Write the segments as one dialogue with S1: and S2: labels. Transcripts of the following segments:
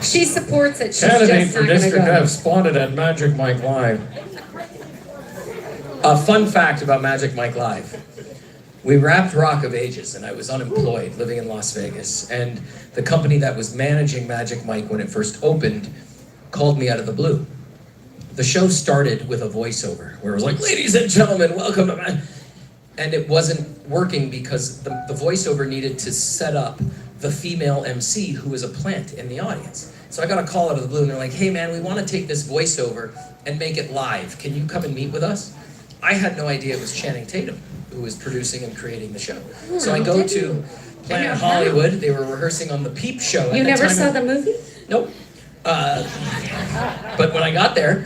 S1: She supports it. She's
S2: Candidate
S1: just
S2: for
S1: not going to
S2: District
S1: go.
S2: F spotted at Magic Mike Live. A fun fact about Magic Mike Live. We wrapped Rock of Ages, and I was unemployed, living in Las Vegas. And the company that was managing Magic Mike when it first opened called me out of the blue. The show started with a voiceover, where it was like, ladies and gentlemen, welcome to Magic. And it wasn't working because the voiceover needed to set up the female MC who was a plant in the audience. So I got a call out of the blue, and they're like, hey man, we want to take this voiceover and make it live. Can you come and meet with us? I had no idea it was Channing Tatum who was producing and creating the show. So I go to Planet Hollywood. They were rehearsing on the Peep Show.
S1: You never saw the movie?
S2: Nope. But when I got there,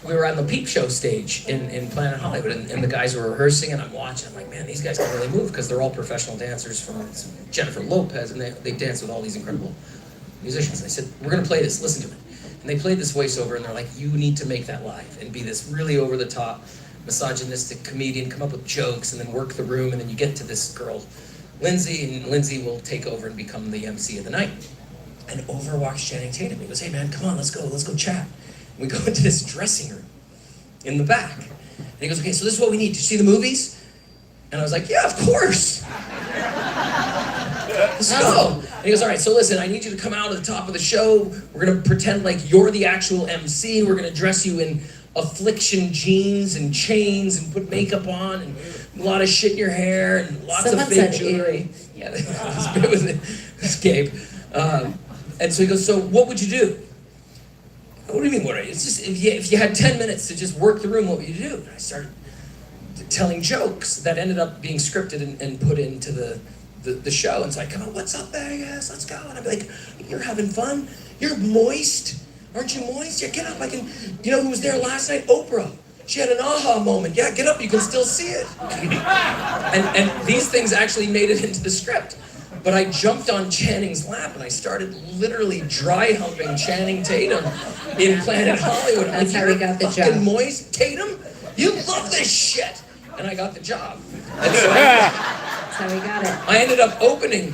S2: we were on the Peep Show stage in Planet Hollywood, and the guys were rehearsing, and I'm watching. I'm like, man, these guys can really move, because they're all professional dancers from Jennifer Lopez, and they dance with all these incredible musicians. And I said, we're going to play this. Listen to it. And they played this voiceover, and they're like, you need to make that live and be this really over-the-top, misogynistic comedian, come up with jokes, and then work the room, and then you get to this girl, Lindsay, and Lindsay will take over and become the MC of the night. And over walks Channing Tatum. He goes, hey man, come on, let's go chat. And we go into this dressing room in the back. And he goes, okay, so this is what we need. Do you see the movies? And I was like, yeah, of course. Let's go. And he goes, all right, so listen, I need you to come out at the top of the show. We're gonna pretend like you're the actual MC. We're gonna dress you in affliction jeans and chains and put makeup on and a lot of shit in your hair and lots of fake jewelry. Yeah, it was Gabe. And so he goes, so what would you do? What do you mean, what? It's just, if you had 10 minutes to just work the room, what would you do? And I started telling jokes that ended up being scripted and put into the show. And so I'd come out, what's up, Vegas? Let's go. And I'd be like, you're having fun? You're moist? Aren't you moist? Yeah, get up. You know who was there last night? Oprah. She had an aha moment. Yeah, get up. You can still see it. And these things actually made it into the script. But I jumped on Channing's lap and I started literally dry humping Channing Tatum in Planet Hollywood.
S1: That's how we got the job.
S2: Moist Tatum, you love this shit. And I got the job. And so
S1: that's how we got it.
S2: I ended up opening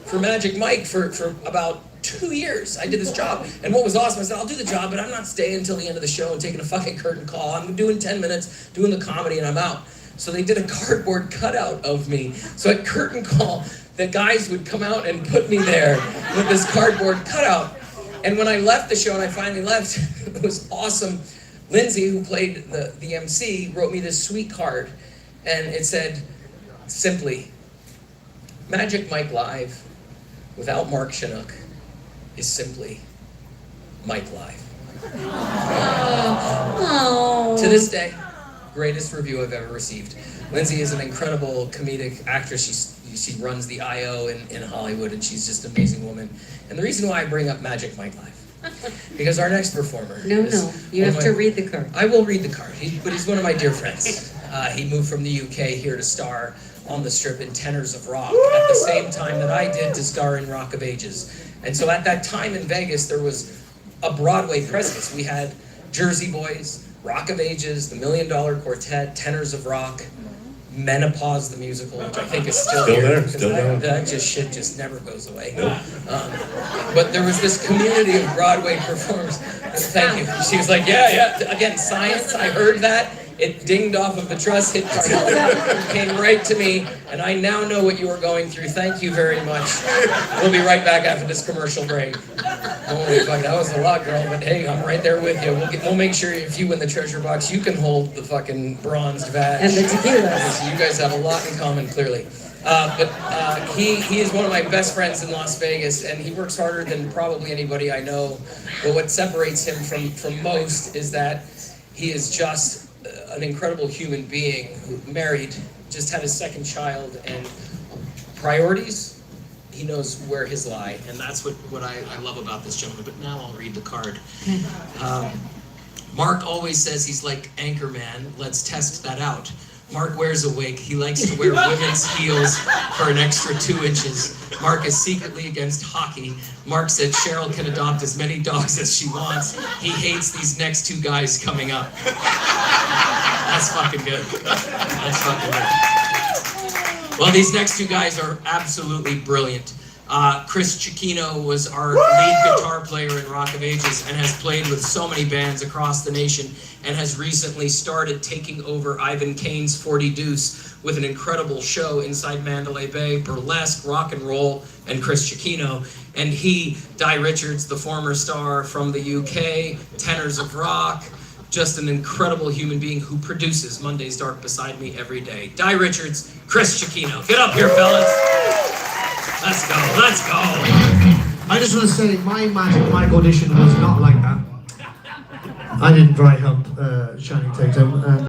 S2: for Magic Mike for about 2 years. I did this job. And what was awesome, I said, I'll do the job, but I'm not staying until the end of the show and taking a fucking curtain call. I'm doing 10 minutes, doing the comedy, and I'm out. So they did a cardboard cutout of me. So at curtain call, the guys would come out and put me there with this cardboard cutout. And when I left the show and I finally left, it was awesome. Lindsay, who played the MC, wrote me this sweet card. And it said, simply, Magic Mike Live without Mark Chinook is simply Mike Live.
S1: Oh.
S2: To this day, greatest review I've ever received. Lindsay is an incredible comedic actress. She runs the I.O. in Hollywood, and she's just an amazing woman. And the reason why I bring up Magic Mike Live, because our next performer...
S1: No, you have to read the card.
S2: I will read the card, but he's one of my dear friends. He moved from the UK here to star on the strip in Tenors of Rock at the same time that I did to star in Rock of Ages. And so at that time in Vegas, there was a Broadway presence. We had Jersey Boys, Rock of Ages, the $1 Million Quartet, Tenors of Rock, Menopause the musical, which I think is still here.
S3: Still there.
S2: That shit just never goes away. But there was this community of Broadway performers. Thank you. She was like, yeah. Again, science, I heard that. It dinged off of the truss, hit came right to me, and I now know what you were going through. Thank you very much. We'll be right back after this commercial break. Holy fuck, that was a lot, girl, but hey, I'm right there with you. We'll make sure if you win the treasure box, you can hold the fucking bronzed vag.
S1: And the tequila.
S2: So you guys have a lot in common, clearly. He is one of my best friends in Las Vegas, and he works harder than probably anybody I know. But what separates him from most is that he is just an incredible human being who married, just had his second child, and priorities, he knows where his lie, and that's what I love about this gentleman. But now I'll read the card. Mark always says he's like Anchorman. Let's test that out. Mark wears a wig. He likes to wear women's heels for an extra 2 inches. Mark is secretly against hockey. Mark said Cheryl can adopt as many dogs as she wants. He hates these next 2 guys coming up. That's fucking good. That's fucking good. Well, these next 2 guys are absolutely brilliant. Chris Cicchino was our lead guitar player in Rock of Ages and has played with so many bands across the nation and has recently started taking over Ivan Kane's 40 Deuce with an incredible show inside Mandalay Bay, burlesque, rock and roll, and Chris Cicchino. And he, Di Richards, the former star from the UK, Tenors of Rock, just an incredible human being who produces Monday's Dark beside me every day. Di Richards, Chris Cicchino. Get up here, fellas. Let's go, let's go.
S3: I just want to say my Magic Mike audition was not like that. I didn't dry hump Channing Tatum.